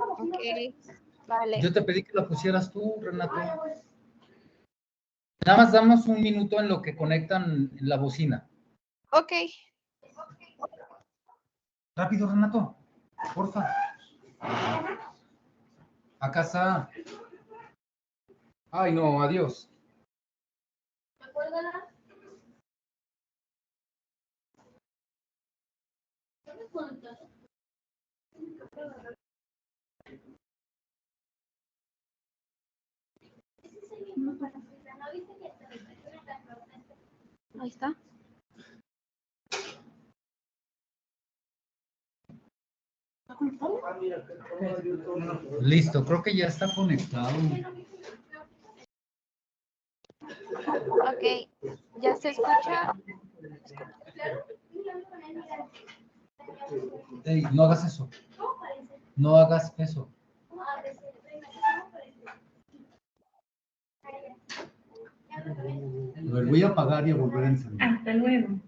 Ok, vale. Yo te pedí que la pusieras tú, Renato. Nada más damos un minuto en lo que conectan la bocina. Ok. Rápido, Renato. Porfa. Acá está. Ay, no, adiós. Ahí está. Listo, creo que ya está conectado. Ok, ¿ya se escucha? Ey, no hagas eso. No hagas eso. A ver, voy a apagar y a volver a encender. Hasta luego.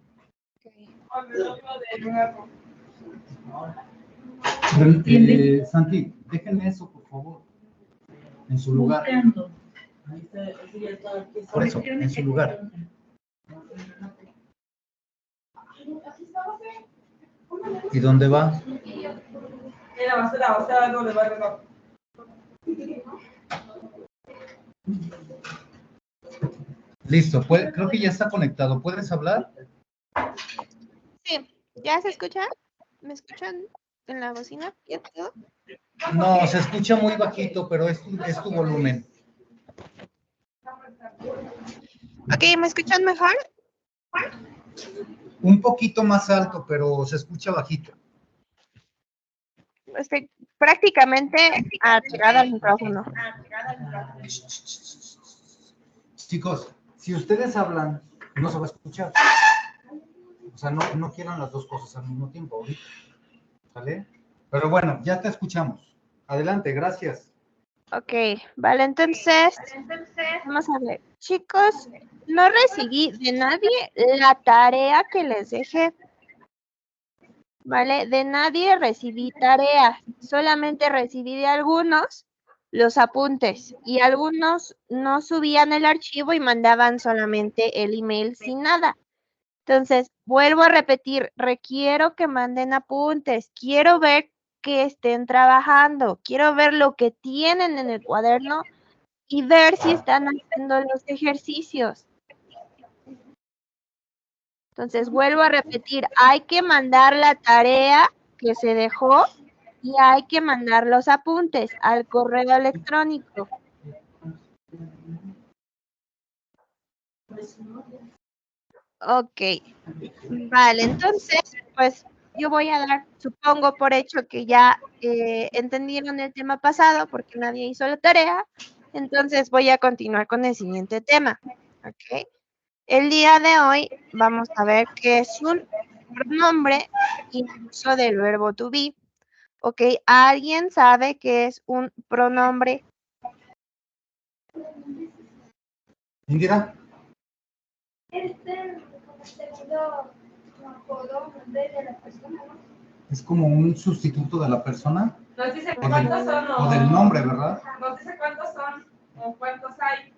Santi, déjenme eso, por favor. En su lugar. Buscando. Por eso, en su lugar. ¿Y dónde va? Listo, creo que ya está conectado. ¿Puedes hablar? Sí, ¿ya se escucha? ¿Me escuchan en la bocina? ¿Ya todo? No, se escucha muy bajito, pero es tu volumen. Ok, ¿me escuchan mejor? Un poquito más alto, pero se escucha bajito. Estoy prácticamente pegada al micrófono. Chicos, si ustedes hablan, no se va a escuchar. O sea, no quieran las dos cosas al mismo tiempo ahorita. ¿Sale? Pero bueno, ya te escuchamos. Adelante, gracias. Ok, vale, entonces, vamos a ver. Chicos, no recibí de nadie la tarea que les dejé. ¿Vale? De nadie recibí tareas. Solamente recibí de algunos los apuntes. Y algunos no subían el archivo y mandaban solamente el email sin nada. Entonces, vuelvo a repetir, requiero que manden apuntes. Quiero ver que estén trabajando. Quiero ver lo que tienen en el cuaderno y ver si están haciendo los ejercicios. Entonces, vuelvo a repetir, hay que mandar la tarea que se dejó y hay que mandar los apuntes al correo electrónico. Ok, vale, entonces, pues yo voy a dar, supongo por hecho que ya entendieron el tema pasado porque nadie hizo la tarea, entonces voy a continuar con el siguiente tema. Ok, el día de hoy vamos a ver qué es un pronombre y uso del verbo to be. Ok, ¿alguien sabe qué es un pronombre? Indira. Es como un sustituto de la persona. Nos dice cuántos son O del nombre, ¿verdad? Nos dice cuántos son o cuántos hay.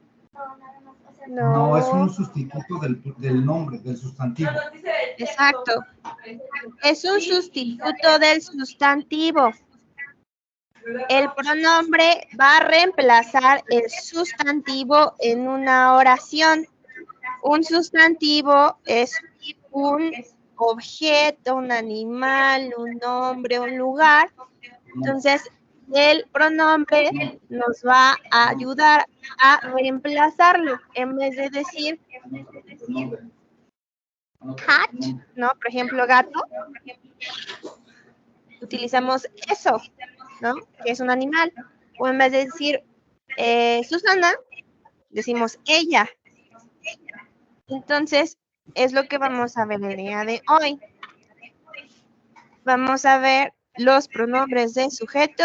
No, es un No, sustituto del nombre, del sustantivo. No nos dice el texto. exacto. Es un sustituto del sustantivo. El pronombre va a reemplazar el sustantivo en una oración. Un sustantivo es un objeto, un animal, un nombre, un lugar. Entonces, el pronombre nos va a ayudar a reemplazarlo. En vez de decir cat, ¿no? Por ejemplo, gato, utilizamos eso, ¿no? Que es un animal. O en vez de decir Susana, decimos ella. Entonces, es lo que vamos a ver el día de hoy. Vamos a ver los pronombres de sujeto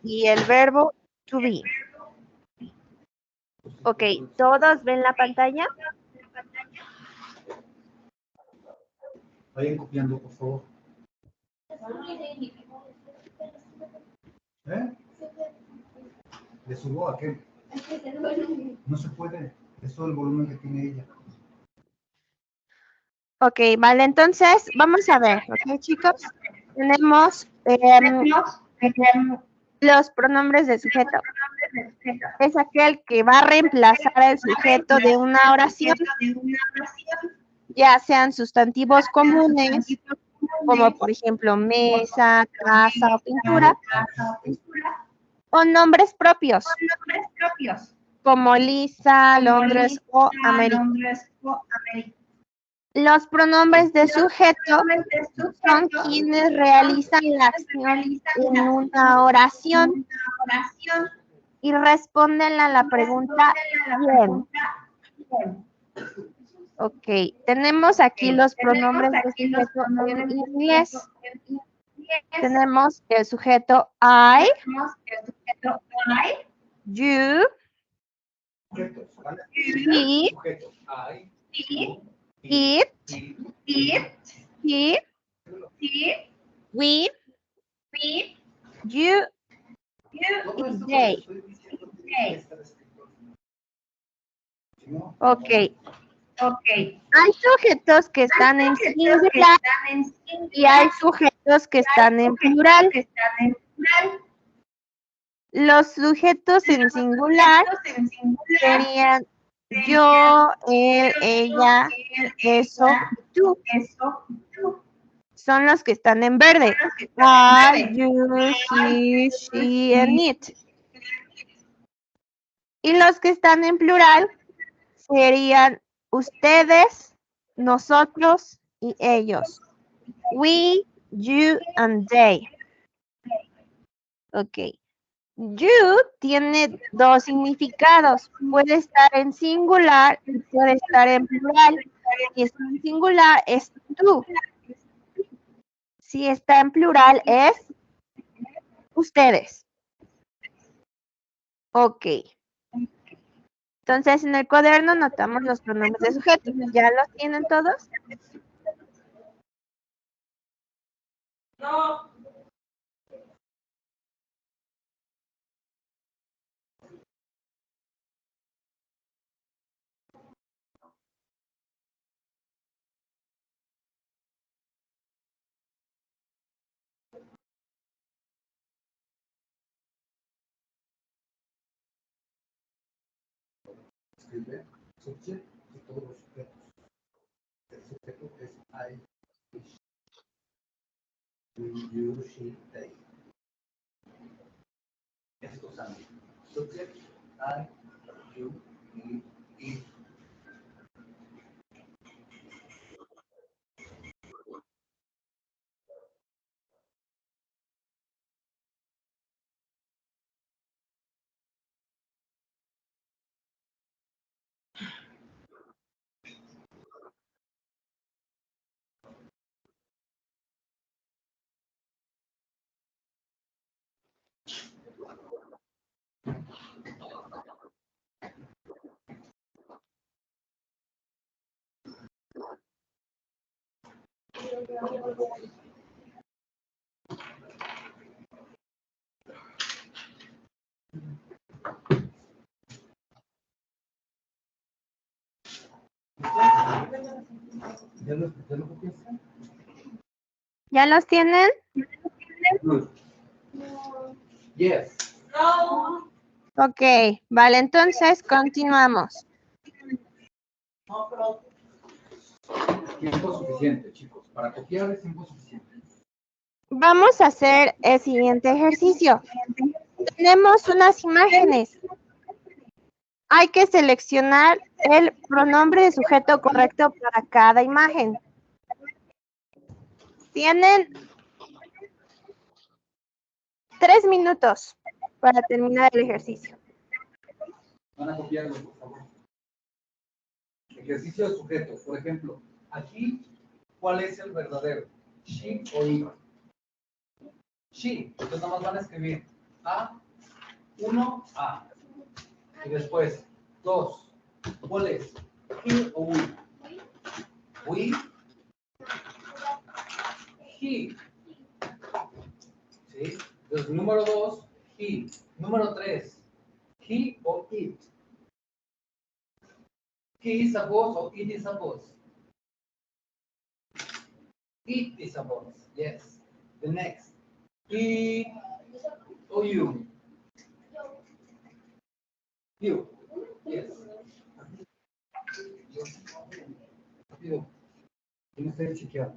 y el verbo to be. Ok, ¿todos ven la pantalla? Vayan copiando, por favor. ¿Eh? ¿Le subo a qué? No se puede. Es todo el volumen que tiene ella. Ok, vale, entonces vamos a ver, ok, chicos. Tenemos los pronombres de sujeto. Es aquel que va a reemplazar el sujeto de una oración, ya sean sustantivos comunes, como por ejemplo mesa, casa o pintura, o nombres propios, como Lisa, Londres o América. Los pronombres de sujeto son quienes realizan la acción en una oración y responden a la pregunta ¿quién? Ok, tenemos aquí los pronombres de sujeto en inglés. Tenemos el sujeto I, you, Sujetos, ¿vale? he, Sujetos. I, it, he, we, you todo y esto que they. estoy diciendo tiene que estar escrito. Si no, Ok. Hay sujetos que están en singular y hay sujetos que están en plural. Los sujetos en singular serían yo, él, ella, eso, tú. Son los que están en verde. I, you, he, she, and it. Y los que están en plural serían ustedes, nosotros y ellos. We, you, and they. Ok. You tiene dos significados. Puede estar en singular y puede estar en plural. Si está en singular es tú. Si está en plural es ustedes. Ok. Entonces en el cuaderno anotamos los pronombres de sujeto. ¿Ya los tienen todos? No. escribe subject y todos los sujetos. El sujeto es I, you, she, they. Estos son subject, I, you, me, it. ¿Ya lo copiaste? ¿Ya los tienen? Good. Yes. No. Ok, vale, entonces continuamos. Tiempo suficiente, chicos. Para copiar es tiempo suficiente. Vamos a hacer el siguiente ejercicio. Tenemos unas imágenes. Hay que seleccionar el pronombre de sujeto correcto para cada imagen. Tienen 3 minutos para terminar el ejercicio. Van a copiarlo, por favor. Ejercicio de sujeto. Por ejemplo, aquí, ¿cuál es el verdadero? She o he. She. Entonces nada más van a escribir A, 1, A. Y después, 2. ¿Cuál es? He o we. We. He. ¿Sí? Entonces, número 2, he. Número 3. He o it. He is a boss or it is a boss? It is a boss. Yes. The next. He or you? You. Yes. Rápido. Tienes que chequear.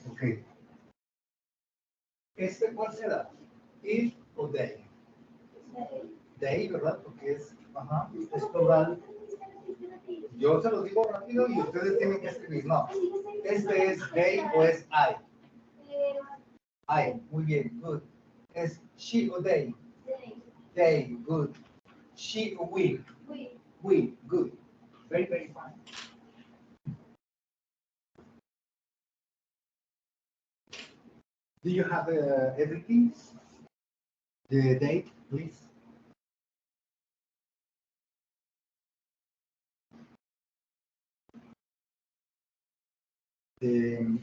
Ok. ¿Cuál será? It o they? They, ¿verdad? Porque es plural. Yo se los digo rápido y ustedes tienen que escribir. No. ¿Es they o es I? I. Muy bien. Good. ¿Es she o they? They. Good. She o we? We. Good. Very, very fine. Do you have everything? The date, please. The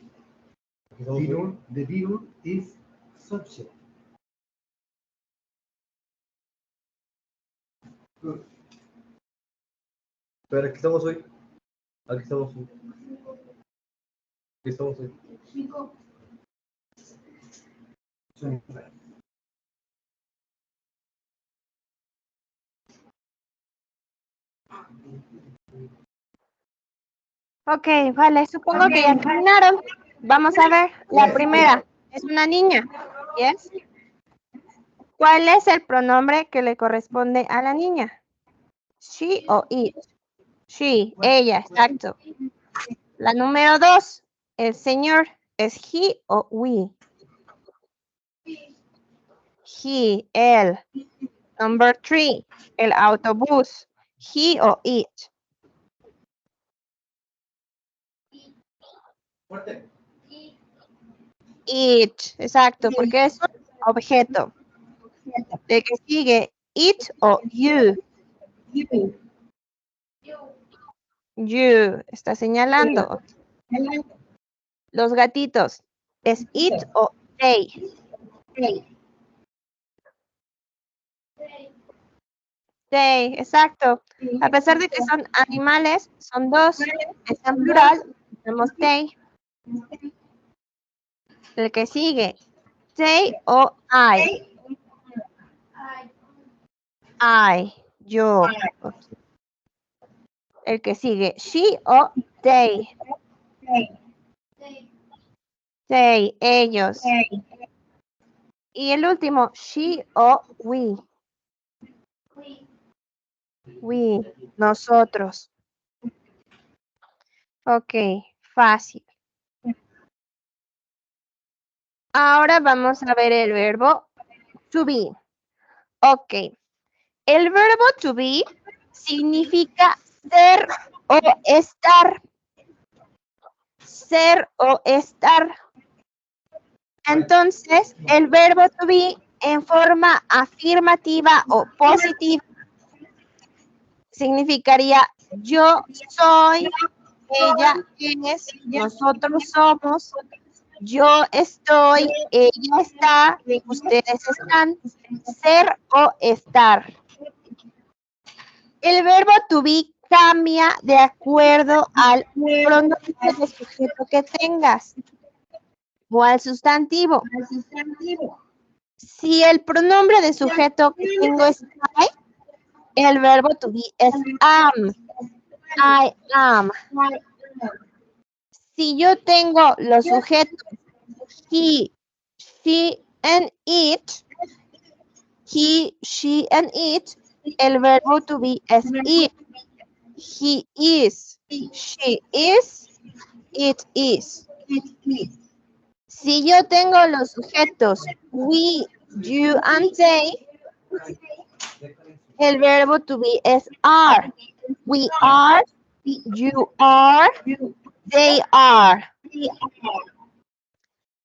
verb is subject. Good. Pero aquí estamos hoy. Aquí estamos hoy. Aquí estamos hoy. Ok, vale, supongo que ya terminaron. Vamos a ver, la primera es una niña. ¿Yes? ¿Cuál es el pronombre que le corresponde a la niña? She o it. She, ella, exacto. La número 2, el señor, ¿es he o we? He, él. Number 3, el autobús, he o it. Fuerte. It, exacto, porque es un objeto. El que sigue, it o you. You, está señalando. Los gatitos, ¿es it o they? They, exacto. A pesar de que son animales, son dos. Está en plural, tenemos they. El que sigue, they o I. I, yo. El que sigue, she o they. They, ellos. Y el último, she o we. We, nosotros. Ok, fácil. Ahora vamos a ver el verbo to be. Ok. El verbo to be significa ser o estar. Ser o estar. Entonces, el verbo to be en forma afirmativa o positiva significaría yo soy, ella es, nosotros somos, yo estoy, ella está, ustedes están, ser o estar. El verbo to be cambia de acuerdo al pronombre de sujeto que tengas o al sustantivo. Si el pronombre de sujeto que tengo es I, el verbo to be es am. I am. Si yo tengo los sujetos he, she, and it, he, she, and it, el verbo to be es it. He is, she is, it is. Si yo tengo los sujetos we, you, and they, el verbo to be es are. We are, you are, they are.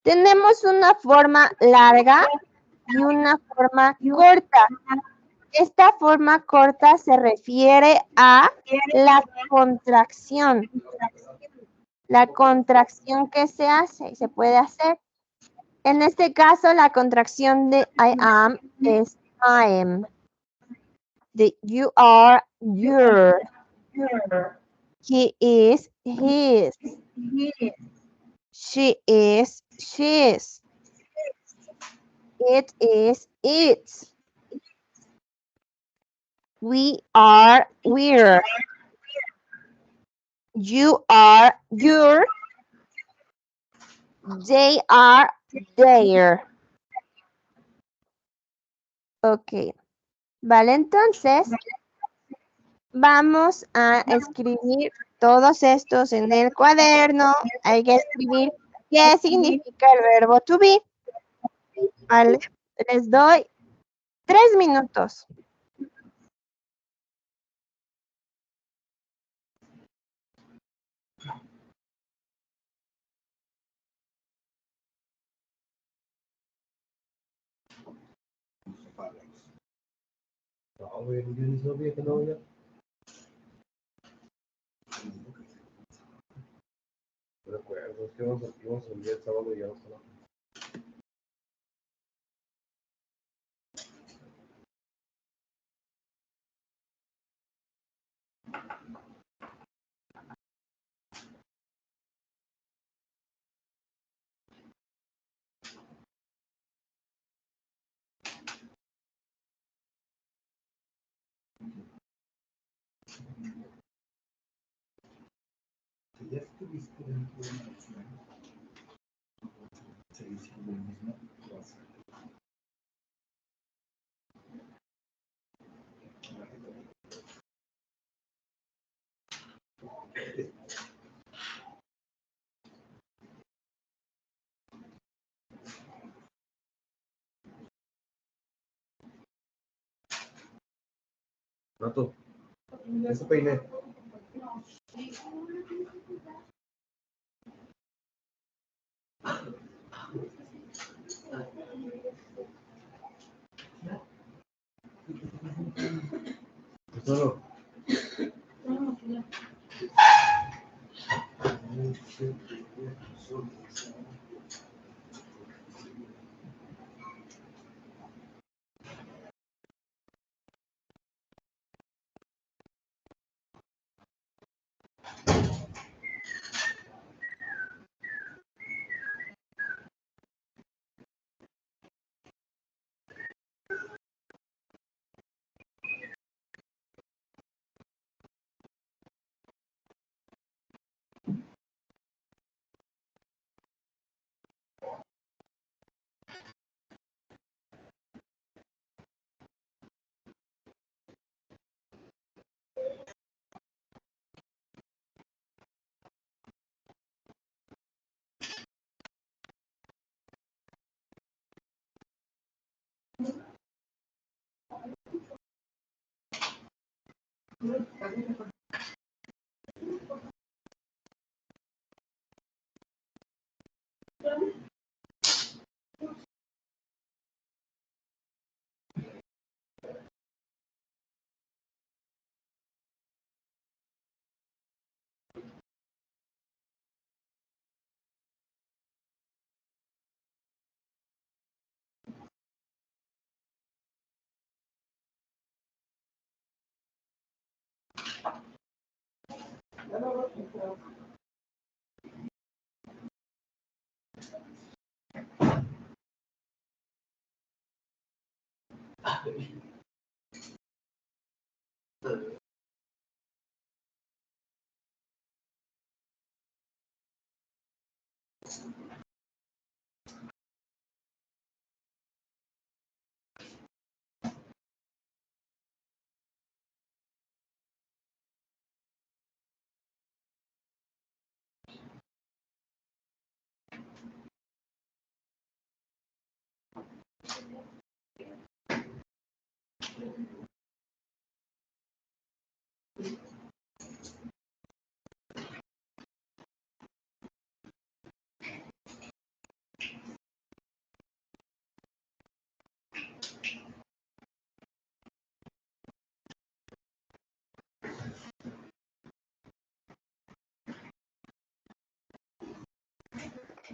Tenemos una forma larga y una forma corta. Esta forma corta se refiere a la contracción. La contracción que se hace y se puede hacer. En este caso, la contracción de I am es I'm. The you are your. He is his. She is she's. It is its. We are we're. You are your. They are their. Ok. Vale, entonces vamos a escribir todos estos en el cuaderno. Hay que escribir qué significa el verbo to be. Vale. Les doy 3 minutos. No, güey, yo ni sabía que no había. No recuerdo, es que íbamos a salir el sábado y ya no estaba. Si ya estuviste dentro de una acción, seguir siendo el mismo, lo hace. Rato, ese peiné. Solo.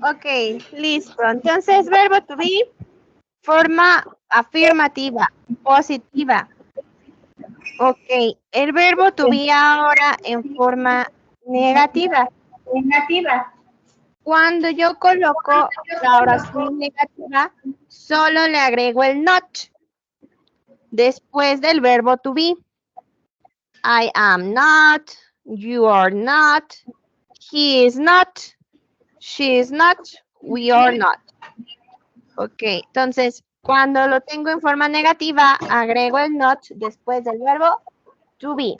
Ok, listo. Entonces, verbo to be, forma afirmativa, positiva. Ok, el verbo to be ahora en forma negativa. Cuando yo coloco la oración negativa, solo le agrego el not después del verbo to be. I am not, you are not, he is not, she is not, we are not. Ok, entonces, cuando lo tengo en forma negativa, agrego el not después del verbo to be.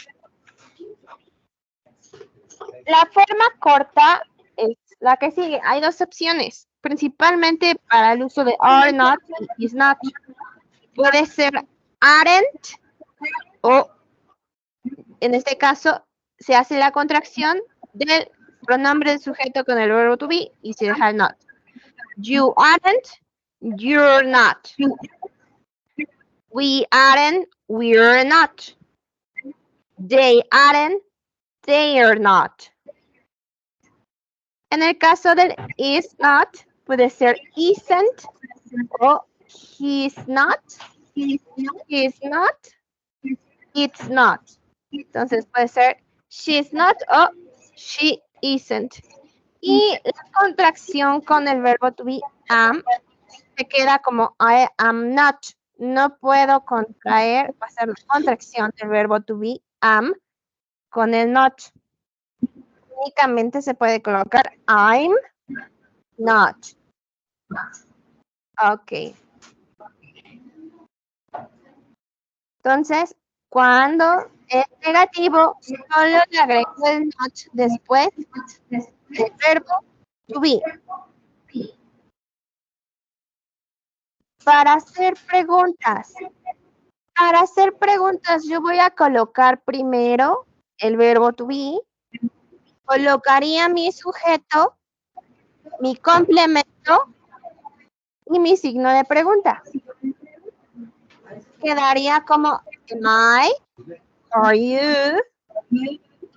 La forma corta es la que sigue. Hay dos opciones, principalmente para el uso de are not y is not. Puede ser aren't o, en este caso, se hace la contracción del pronombre del sujeto con el verbo to be y se deja el not. You aren't, you're not. We aren't, we're not. They aren't, they are not. En el caso del is not, puede ser isn't o he's not, he's not, it's not. Entonces puede ser she's not o she isn't. Y la contracción con el verbo to be am se queda como I am not. No puedo contraer, va a ser la contracción del verbo to be am con el not. Únicamente se puede colocar I'm not. Ok. Entonces, cuando es negativo, solo le agrego el not después del verbo to be. Para hacer preguntas. Para hacer preguntas, yo voy a colocar primero el verbo to be. Colocaría mi sujeto, mi complemento y mi signo de pregunta. Quedaría como am I, are you,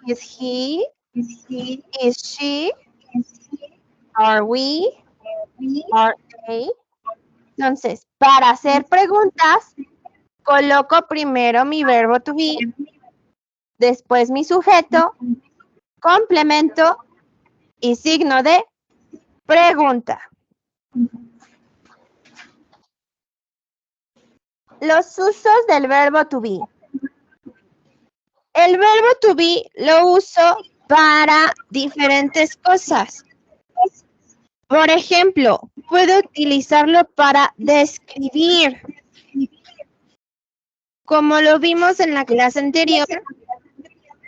is he, is she, are we, are they. Entonces, para hacer preguntas, coloco primero mi verbo to be, después mi sujeto, complemento y signo de pregunta. Los usos del verbo to be. El verbo to be lo uso para diferentes cosas. Por ejemplo, puedo utilizarlo para describir. Como lo vimos en la clase anterior,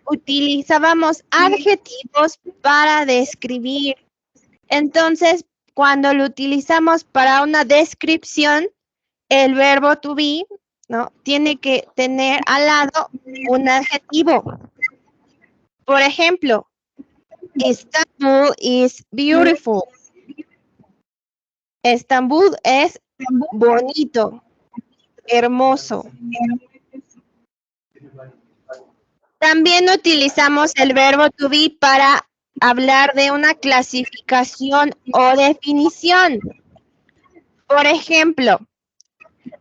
utilizábamos adjetivos para describir. Entonces, cuando lo utilizamos para una descripción, el verbo to be, ¿no?, tiene que tener al lado un adjetivo. Por ejemplo, Istanbul is beautiful. Estambul es bonito, hermoso. También utilizamos el verbo to be para hablar de una clasificación o definición. Por ejemplo,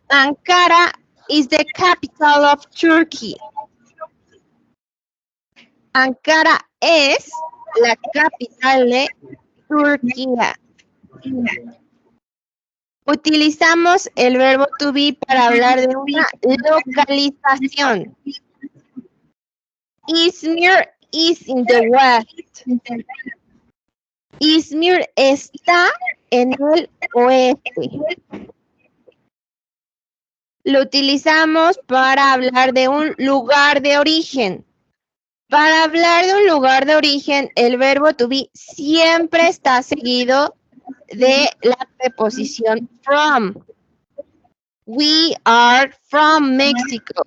Ankara is the capital of Turkey. Ankara es la capital de Turquía. Utilizamos el verbo to be para hablar de una localización. Izmir is in the west. Izmir está en el oeste. Lo utilizamos para hablar de un lugar de origen. Para hablar de un lugar de origen, el verbo to be siempre está seguido de la preposición from. We are from Mexico.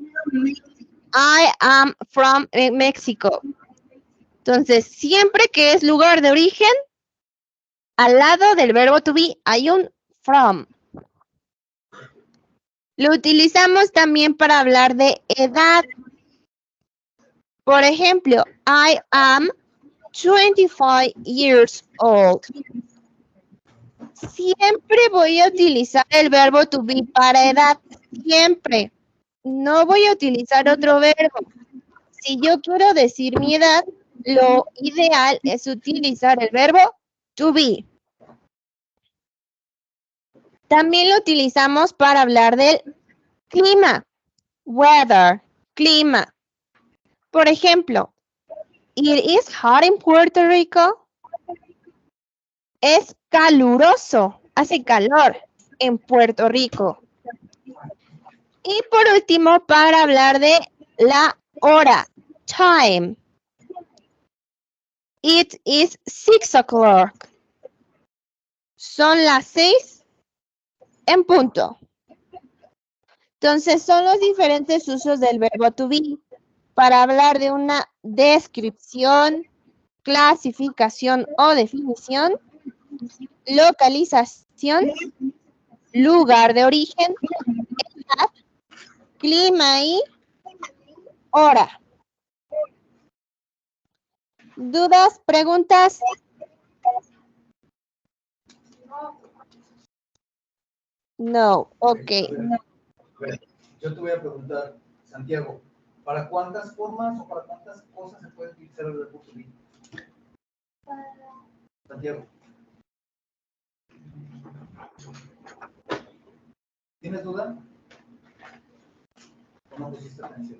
I am from Mexico. Entonces, siempre que es lugar de origen, al lado del verbo to be hay un from. Lo utilizamos también para hablar de edad. Por ejemplo, I am 25 years old. Siempre voy a utilizar el verbo to be para edad. Siempre. No voy a utilizar otro verbo. Si yo quiero decir mi edad, lo ideal es utilizar el verbo to be. También lo utilizamos para hablar del clima. Weather, clima. Por ejemplo, it is hot in Puerto Rico. Es caluroso, hace calor en Puerto Rico. Y por último, para hablar de la hora, time. It is 6 o'clock. Son las 6 en punto. Entonces, son los diferentes usos del verbo to be para hablar de una descripción, clasificación o definición, localización, lugar de origen, edad, clima y hora. ¿Dudas? ¿Preguntas? No, ok. Yo te voy a preguntar, Santiago, ¿para cuántas formas o para cuántas cosas se puede utilizar el verbo to be? Santiago. ¿Tienes duda? ¿O no pusiste atención?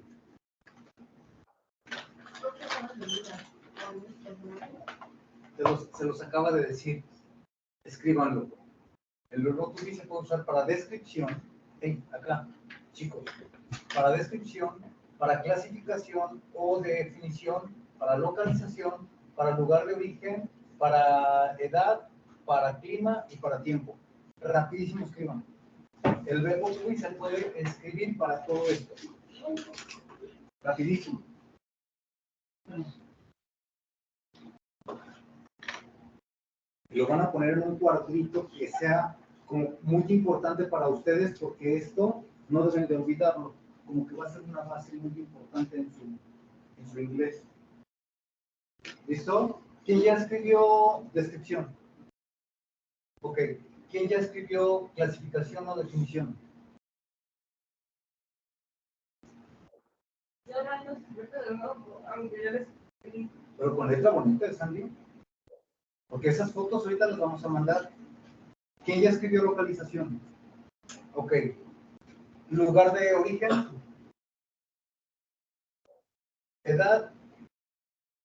Se los acaba de decir. Escríbanlo. El verbo to be se puede usar para descripción. Acá, chicos. Para descripción, para clasificación o definición, para localización, para lugar de origen, para edad, para clima y para tiempo. Rapidísimo escriban. El verbo to be se puede escribir para todo esto. Rapidísimo. Y lo van a poner en un cuadrito que sea como muy importante para ustedes, porque esto no deben de olvidarlo, como que va a ser una base muy importante en su inglés. ¿Listo? ¿Quién ya escribió descripción? Ok. ¿Quién ya escribió clasificación o definición? Yo no escribí de nuevo, aunque yo les escribí. Pero con letra bonita, Sandy. Porque esas fotos ahorita las vamos a mandar. ¿Quién ya escribió localización? Ok. Lugar de origen. Edad.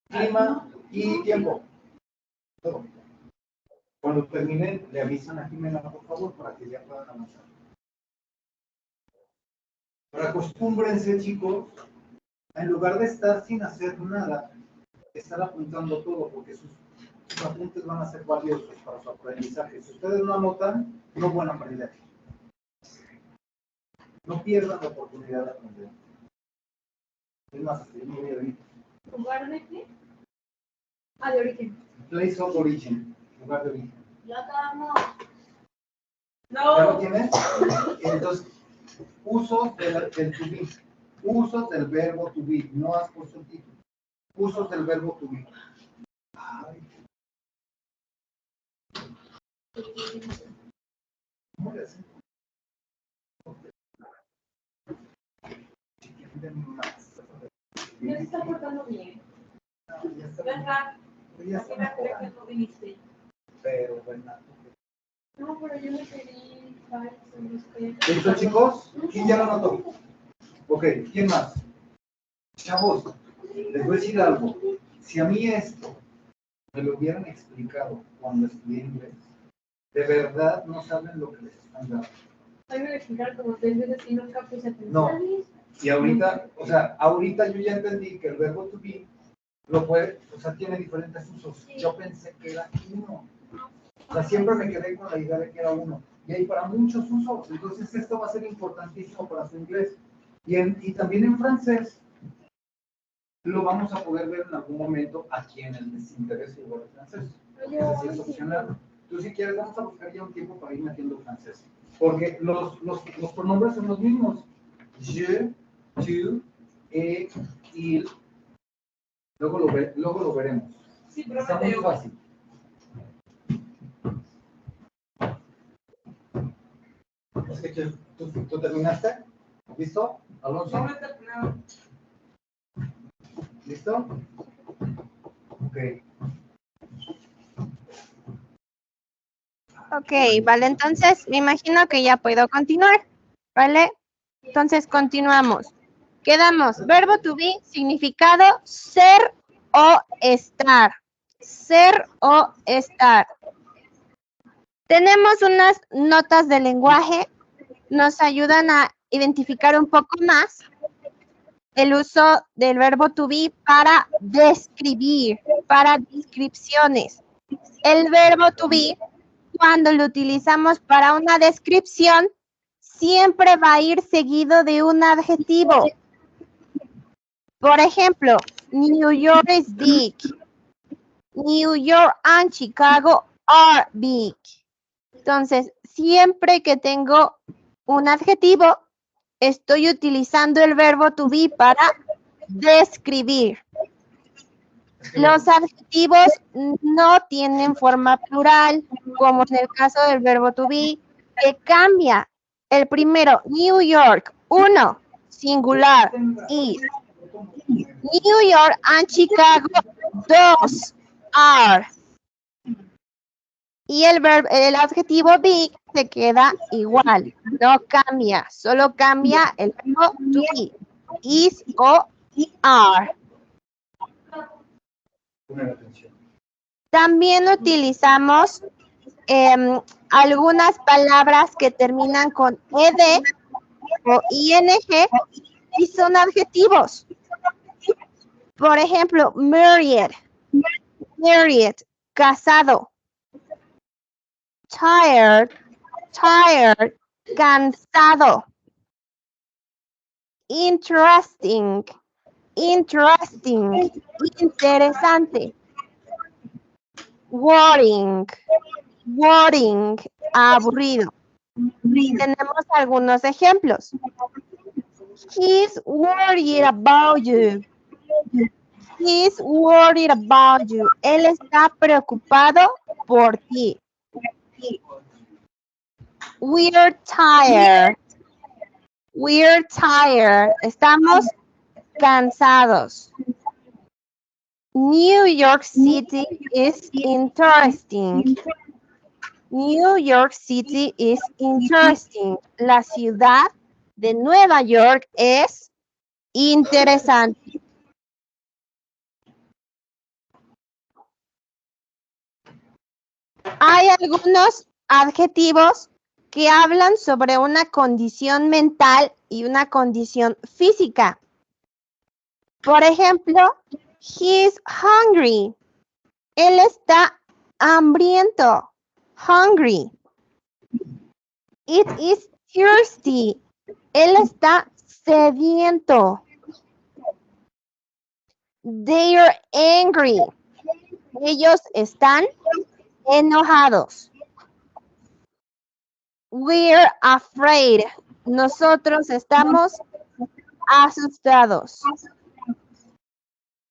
Clima y tiempo. Todo. Cuando terminen, le avisan a Jimena, por favor, para que ya puedan avanzar. Pero acostúmbrense, chicos, en lugar de estar sin hacer nada, estar apuntando todo, porque sus apuntes van a ser valiosos para su aprendizaje. Si ustedes no anotan, no van a aprender. No pierdan la oportunidad de aprender. Es más, escribir muy bien. ¿Lugar de qué? Ah, de origen. Place of origin, lugar de origen. Ya acabamos. ¿Ya lo No. tienes? Entonces, usos del to be. Usos del verbo to be. No has puesto el título. Usos del verbo to be. Ay. ¿Cómo le hacen? Ya se está portando bien. Ya está. ¿Verdad? Ya Así está la creo que mejorando. no viniste. Pero bueno. No, pero yo me pedí ¿Listo, chicos? ¿Quién ya lo anotó? Ok, ¿quién más? Chavos, les voy a decir algo. Si a mí esto me lo hubieran explicado cuando estudié inglés, de verdad no saben lo que les están dando. A mí me lo explicaron como 3 veces y nunca puse atención. No. Y ahorita, o sea, ahorita yo ya entendí que el verbo to be lo puede, o sea, tiene diferentes usos. Sí. Yo pensé que era uno. O sea, siempre me quedé con la idea de que era uno. Y hay para muchos usos. Entonces, esto va a ser importantísimo para su inglés. Y también en francés lo vamos a poder ver en algún momento a quienes les interese igual el francés. Porque ese sí es opcional. Tú, si quieres, vamos a buscar ya un tiempo para ir metiendo francés. Porque los pronombres son los mismos. Je, tu, il. Luego lo veremos. Sí, pero Está me muy veo. fácil. Es que ¿tú terminaste? ¿Listo, Alonso? No me he terminado. ¿Listo? Ok. Ok, vale, entonces me imagino que ya puedo continuar, ¿vale? Entonces continuamos. Quedamos, verbo to be, significado ser o estar. Ser o estar. Tenemos unas notas de lenguaje, nos ayudan a identificar un poco más el uso del verbo to be para describir, para descripciones. El verbo to be, cuando lo utilizamos para una descripción, siempre va a ir seguido de un adjetivo. Por ejemplo, New York is big. New York and Chicago are big. Entonces, siempre que tengo un adjetivo, estoy utilizando el verbo to be para describir. Los adjetivos no tienen forma plural, como en el caso del verbo to be, que cambia. El primero, New York, 1, singular, is. New York and Chicago, 2, are. Y el adjetivo big se queda igual, no cambia, solo cambia el verbo to be, is o are. Poner atención. También utilizamos algunas palabras que terminan con ed o ing y son adjetivos. Por ejemplo, married, casado. Tired, cansado. Interesting, interesante. Worrying, aburrido. Tenemos algunos ejemplos. He's worried about you. He's worried about you. Él está preocupado por ti. We're tired. Estamos cansados. New York City is interesting. New York City is interesting. La ciudad de Nueva York es interesante. Hay algunos adjetivos que hablan sobre una condición mental y una condición física. Por ejemplo, he's hungry. Él está hambriento. Hungry. It is thirsty. Él está sediento. They are angry. Ellos están enojados. We're afraid. Nosotros estamos asustados.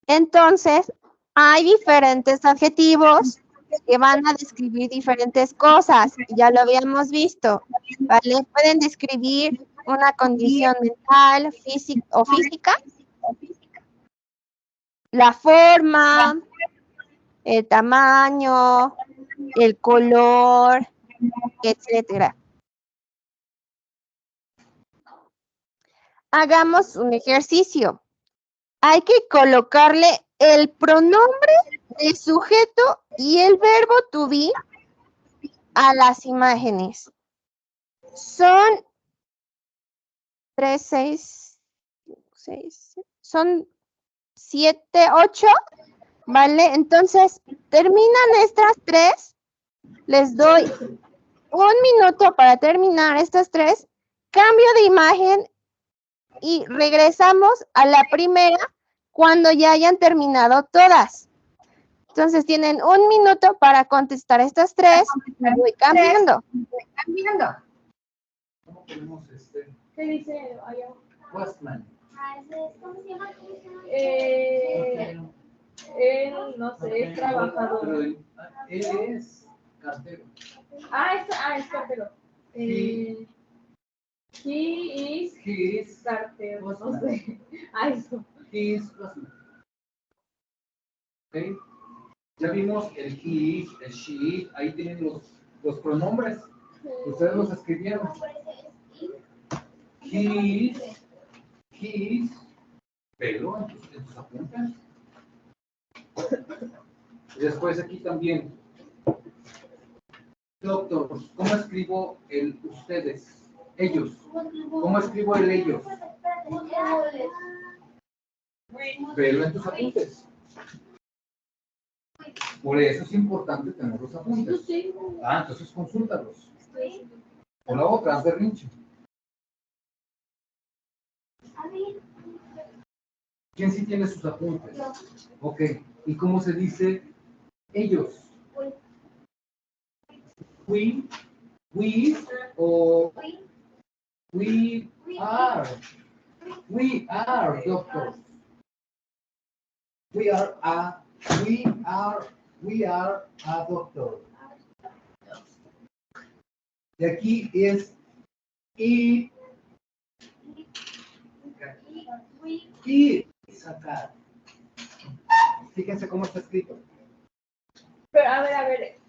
Entonces, hay diferentes adjetivos que van a describir diferentes cosas. Ya lo habíamos visto, ¿vale? Pueden describir una condición mental, física, la forma, el tamaño, el color, etcétera. Hagamos un ejercicio. Hay que colocarle el pronombre de sujeto y el verbo to be a las imágenes. Son 3, 6, son 7, 8, ¿vale? Entonces, terminan estas 3. Les doy 1 minuto para terminar estas 3. Cambio de imagen y regresamos a la primera cuando ya hayan terminado todas. Entonces tienen 1 minuto para contestar estas 3. Voy cambiando. ¿Cómo ponemos ¿Qué dice allá? Westman? ¿Cómo se llama? Él, no sé, es trabajador. Pero él es cartero. Es cartero. He is He is. carter, no sé. Ah, eso. He is. ¿Ok? Ya vimos el he is, el she is. Ahí tienen los pronombres. Ustedes los escribieron. He is. Pero en tus apuntes. Y después aquí también. Doctor, ¿cómo escribo el ustedes? Ellos. ¿Cómo escribo el ellos? Velo en tus apuntes. Por eso es importante tener los apuntes. Ah, entonces consúltalos. O la otra, haz berrinche. ¿Quién sí tiene sus apuntes? Ok. ¿Y cómo se dice ellos? We o we are. We are doctors. We are a doctor. Y aquí es y sacar. Fíjense cómo está escrito. Pero a ver,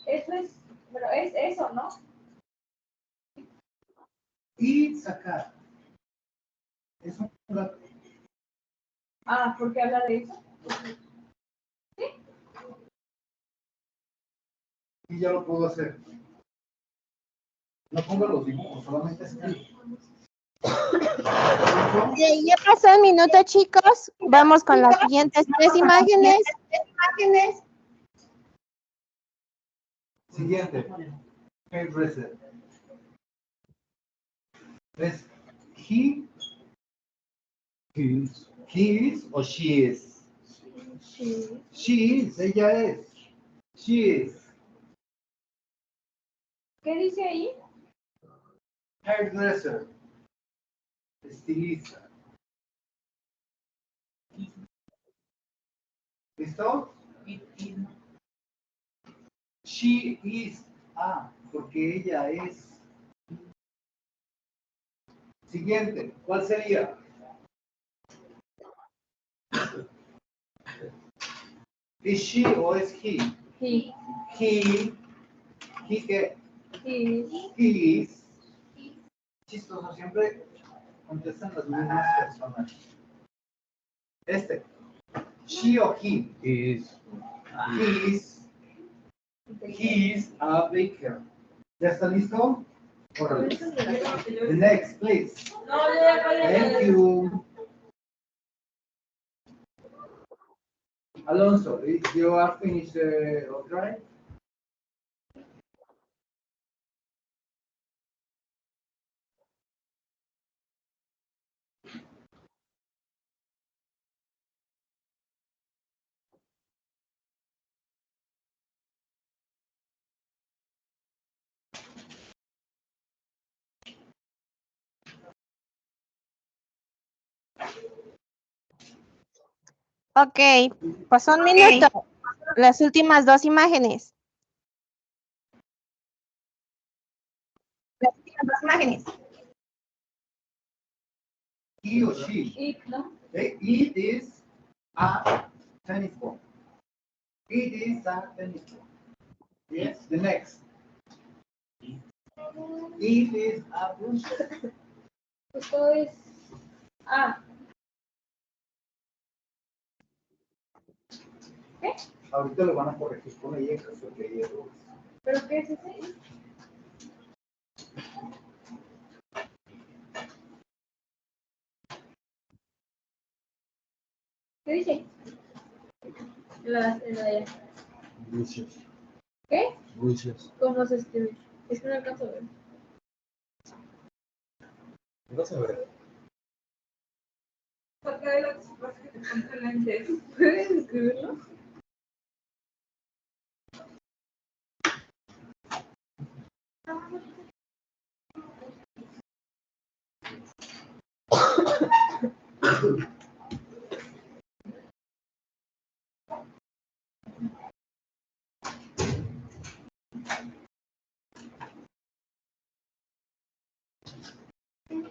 eso es, pero es eso, ¿no? Y sacar. Es un dato. Ah, ¿por qué habla de eso? ¿Sí? Y ya lo puedo hacer. No pongo los dibujos, solamente escribo. Ya pasó el minuto, chicos. Vamos con las siguientes 3 imágenes. Siguiente. Hairdresser. ¿Es he is o she is? She is, ella es. She is. ¿Qué dice ahí? Hairdresser. Estilista. ¿Listo? She is. Ah, porque ella es. Siguiente. ¿Cuál sería? ¿Es she o es he? He. He que He. he is. Chistoso, siempre contestan las mismas personas. She o he. Is. He is a baker. ¿Ya está listo? Órale. The next, please. Thank you. Alonso, you are finished the drive? Ok, pasó un minuto. Las últimas 2 imágenes. He or she? It, ¿no? It is a tennis ball. It is a tennis ball. Yes, the next. It is a brush. Esto es. Ah. ¿Qué? Ahorita lo van a corregir con ella, porque hay errores. ¿Pero qué es ese? ¿Qué dice? La de allá. Brucias. ¿Qué? Brucias. ¿Cómo se escribe? Es que no alcanzo a ver. Vas a ver. Porque de lo que te pones lentes. ¿Puedes escribirlo? Fine.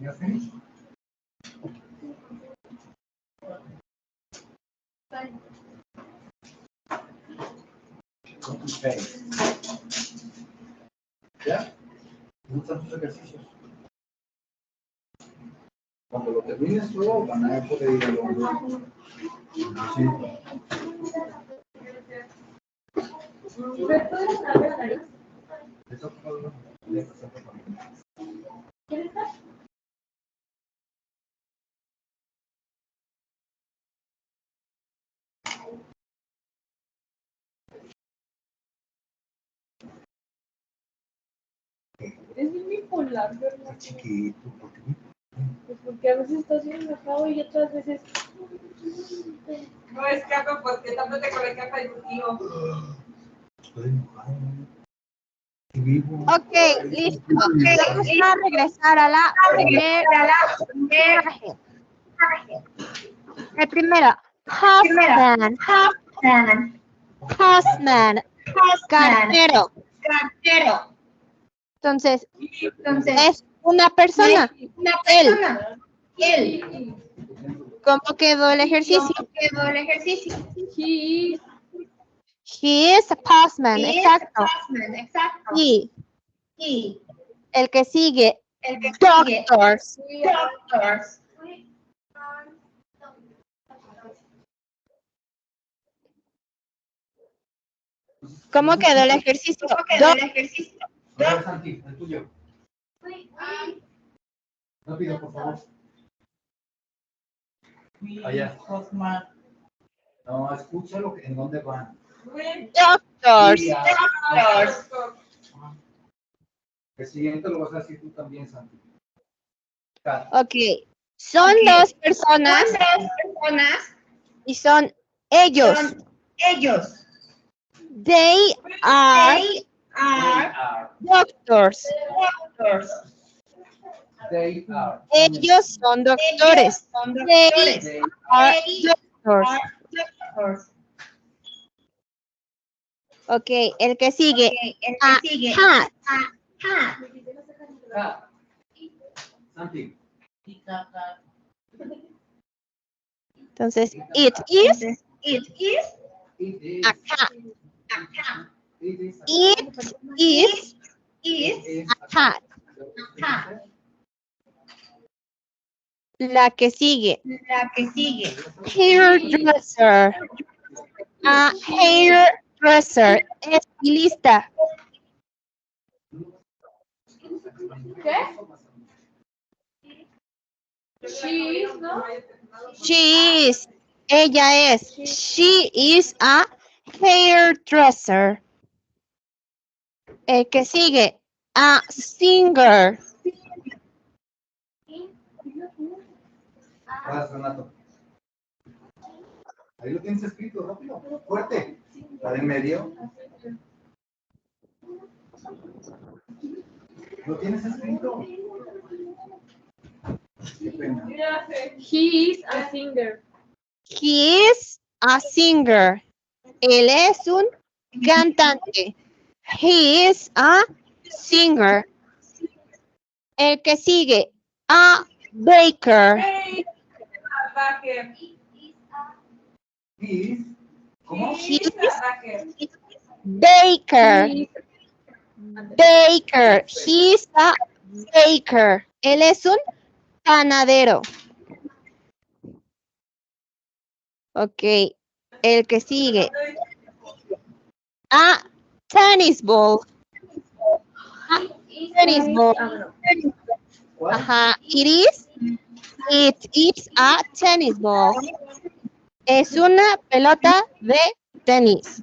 You're finished? Copy paste. ¿Ya? ¿Te gustan tus ejercicios? Cuando lo termines todo, van a poder ir a lo sí. ¿Me puedes dar la nariz? Eso fue lo que ¿Quieres estar? Es bien bipolar, ¿verdad? está chiquito, porque Pues porque a veces estás bien enojado y otras veces. No escapa porque tanto te conectas a tu tío. estoy enojado. Y vivo. Ok, listo. Vamos a regresar a la primera imagen. El primero, postman, postman, cartero. Entonces, es una persona. Él. ¿Cómo quedó el ejercicio? He is a postman, exacto. Y el que sigue, doctors. ¿Cómo quedó el ejercicio? A ver, Santi, el tuyo. Rápido, por favor. Allá. No, escúchalo, ¿en dónde van? Doctors. El siguiente lo vas a decir tú también, Santi. Cat. Ok. Son dos personas y son ellos. They are doctors. They are. Ellos son doctores. They are doctors. Ok, el que sigue. A hat. Cat. Santi. Entonces, it is It is. a cat. It is. It is a cat. La que sigue. Hairdresser. A hairdresser. Estilista. ¿Qué? Cheese, ¿no? She is. Ella es. She is a hairdresser. El que sigue. A singer. Vas, Renato. Ahí lo tienes escrito, rápido. Fuerte. La del medio. Lo tienes escrito. Qué pena. He is a singer. He is a singer. Él es un cantante. He is a singer. El que sigue. A baker. He is. ¿Cómo? He is baker. Baker. He is a baker. Él es un panadero. Ok. El que sigue. A tennis ball. A tennis ball. ¿Cuál? Ajá. It is a tennis ball. Es una pelota de tenis.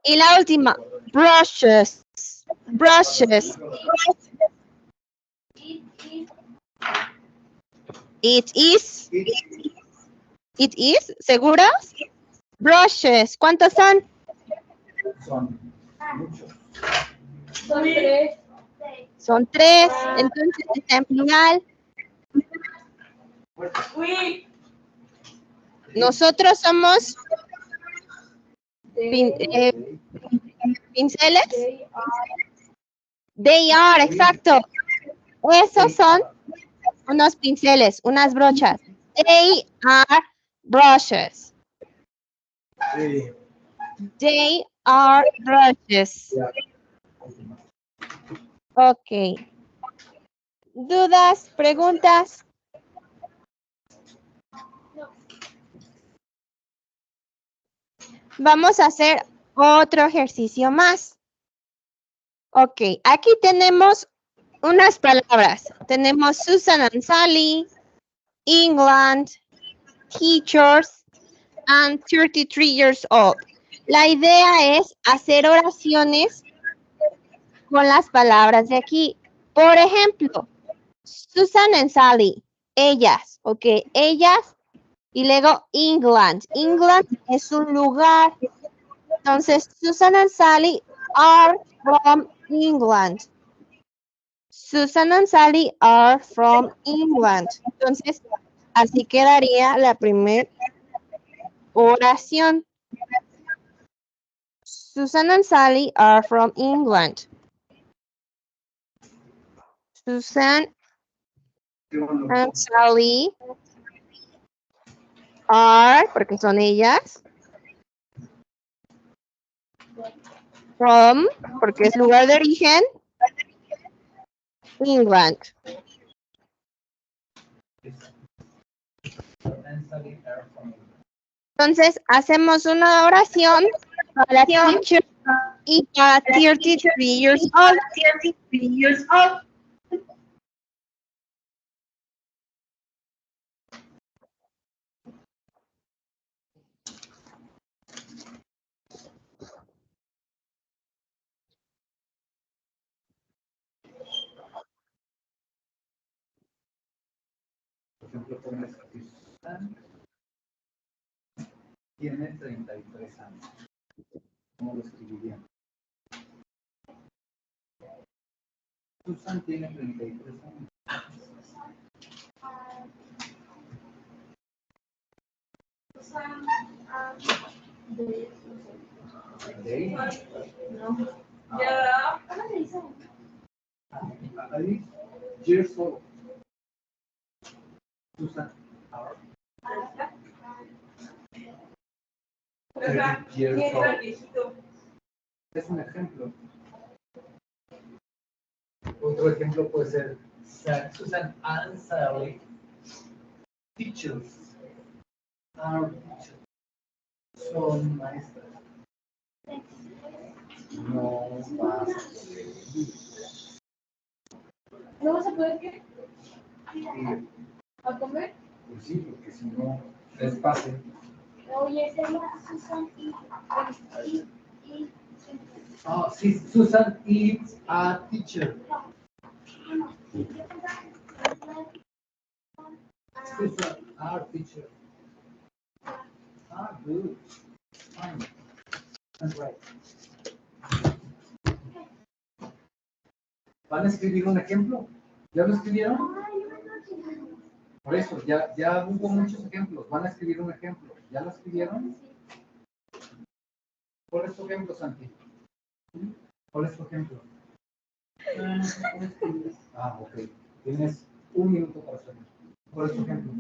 Y la última. Brushes. Brushes. It is. It is. ¿Seguros? Brushes. ¿Cuántos son? Son muchos. Son tres. Son 3, entonces está en plural. Uy. Nosotros somos pinceles. They are, exacto. Esos son unos pinceles, unas brochas. They are brushes. Sí. They are brushes. Ok. ¿Dudas? ¿Preguntas? Vamos a hacer otro ejercicio más. Ok, aquí tenemos unas palabras. Tenemos Susan and Sally, England, teachers, and 33 years old. La idea es hacer oraciones con las palabras de aquí. Por ejemplo, Susan and Sally, ellas, ok, ellas, y luego England. England es un lugar. Entonces, Susan and Sally are from England. Susan and Sally are from England. Entonces, así quedaría la primera oración. Susan and Sally are from England. Susan and Sally are, porque son ellas. From, porque es lugar de origen. England. Entonces, hacemos una oración para teacher y para 33 years old. Por ejemplo, pones aquí Susan tiene 33 años. ¿Cómo lo escribirían? Susan tiene 33 años. ¿De Ya. ahí? Years old. Susan. ¿Quién era el viejito? Es un ejemplo. Otro ejemplo puede ser Susan and Sally, teachers. Are teachers. Son maestras. No vas a poder ir. ¿No vas a poder qué? Ir. ¿A comer? Pues sí, porque si no, les pase. Oye, sería Susan y Ah, sí, Susan is a teacher. Susan, our teacher. Ah, good. Fine. That's right. ¿Van a escribir un ejemplo? ¿Ya lo escribieron? Por eso, ya hubo muchos ejemplos. Van a escribir un ejemplo. ¿Ya lo escribieron? ¿Cuál es tu ejemplo, Santi? ¿Cuál es tu ejemplo? Ah, ok. Tienes 1 minuto para hacerlo. ¿Cuál es tu ejemplo?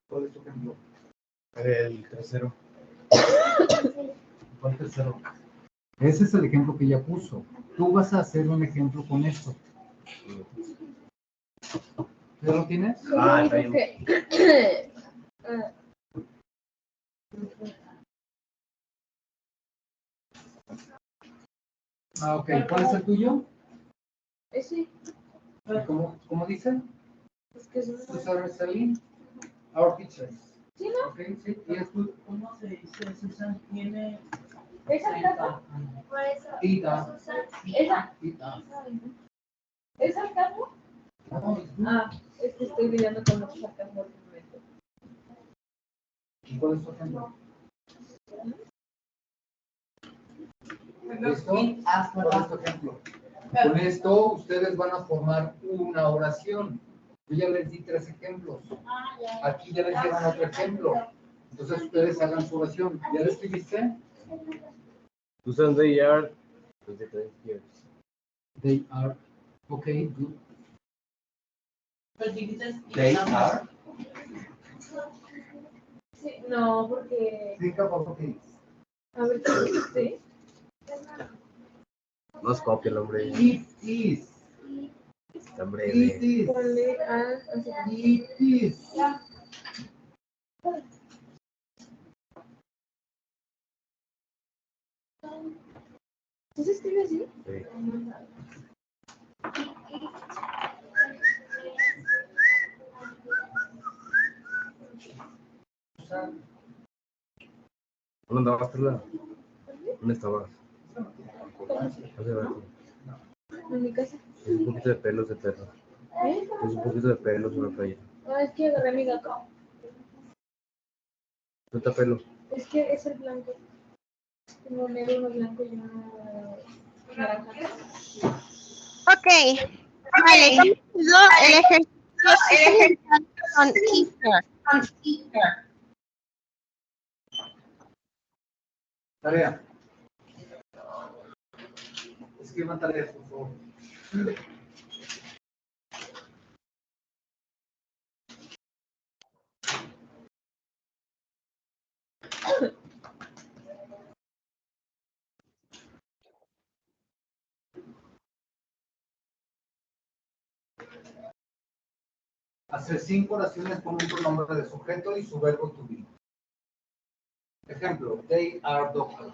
¿Cuál es tu ejemplo? El tercero. ¿Cuál tercero? Ese es el ejemplo que ella puso. Tú vas a hacer un ejemplo con esto. ¿Ya lo tienes? Ah, está bien. Ah, ok. ¿Cuál es el tuyo? Ese. ¿Cómo dice? Es que es Susan Sally, our teachers. ¿Sí, no? Ok, sí. ¿Y es tú? ¿Cómo se dice? Susan tiene ¿Esa 30 casa? años. Por eso. Tita. ¿Esa? Tita. ¿Es sarcasmo? No, es tú. Ah, es que estoy lidiando con mucho sarcasmo últimamente. ¿Y cuál es tu ejemplo? Bueno, ¿Listo? ¿Cuál es tu ejemplo? Con esto ustedes van a formar una oración. Yo ya les di 3 ejemplos. Aquí ya les llevan otro ejemplo. Entonces ustedes hagan su oración. ¿Ya lo escribiste? Susan, they are 23 years. They are. Okay, good. Pero dices, They are. Sí, no, porque. Think about it. A ver, ¿qué dice? Nos copia el hombre. It is. Hombre It de... is. Ponle a. Así. It is. ¿Sí se escribe así? Sí. ¿Dónde andabas, Carla? ¿Dónde estabas? Hace rato. En mi casa. Es un poquito de pelos de perro. ¿Eh? Es un poquito de pelos en la playa. Ah, es que agarré a mi gato. Suelta pelo. Es que es el blanco. Uno negro, uno blanco y uno naranja. Ok. Vale, comenzó el ejercicio con teacher. Tarea. Escriban tareas, por favor. Hacer 5 oraciones con un pronombre de sujeto y su verbo to be. Ejemplo, they are doctors.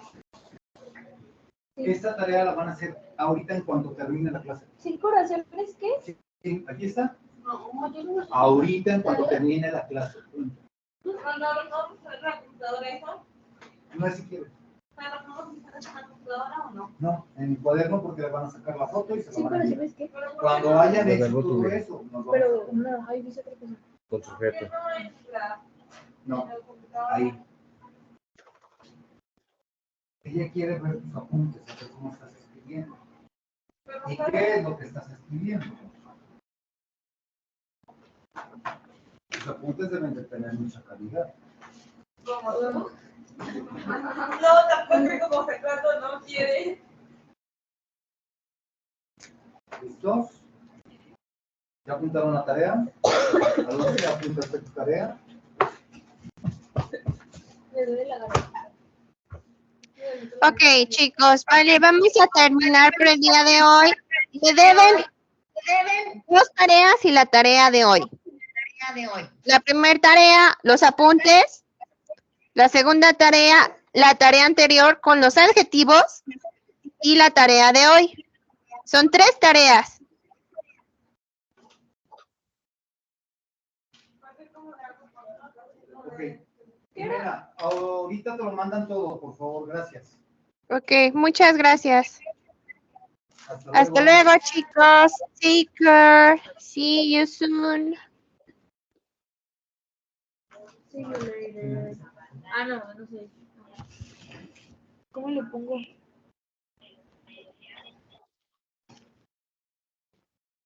Esta tarea la van a hacer ahorita en cuanto termine la clase. ¿5 oraciones qué? Sí, aquí está. Ahorita en cuanto termine la clase. No vamos a ver la computadora eso. No es si quiere. ¿No vamos a usar la computadora o no? No, en mi cuaderno porque le van a sacar la foto y se la 5 van a enviar. oraciones qué? Cuando hayan Los hecho verbo to todo be. eso, nos vamos Pero a... no, ahí dice otra cosa. Con sujeto. No es la No, computadora. ahí. Ella quiere ver tus apuntes, saber cómo estás escribiendo. ¿Y qué es lo que estás escribiendo? Los apuntes deben de tener mucha calidad. ¿Cómo tú? No, tampoco como Fernando no quiere. ¿Listos? ¿Ya apuntaron la tarea? ¿Alonso ya apuntaste tu tarea? Me duele la garganta. Ok, chicos, vale, vamos a terminar por el día de hoy. Me deben 2 tareas y la tarea de hoy. La primera tarea, los apuntes. La segunda tarea, la tarea anterior con los adjetivos. Y la tarea de hoy. Son 3 tareas. Ok. Mira, ahorita te lo mandan todo, por favor, gracias. Ok, muchas gracias. Hasta Hasta luego, chicos. Take care. See you soon. See you later. Ah, no, no sé. ¿Cómo le pongo?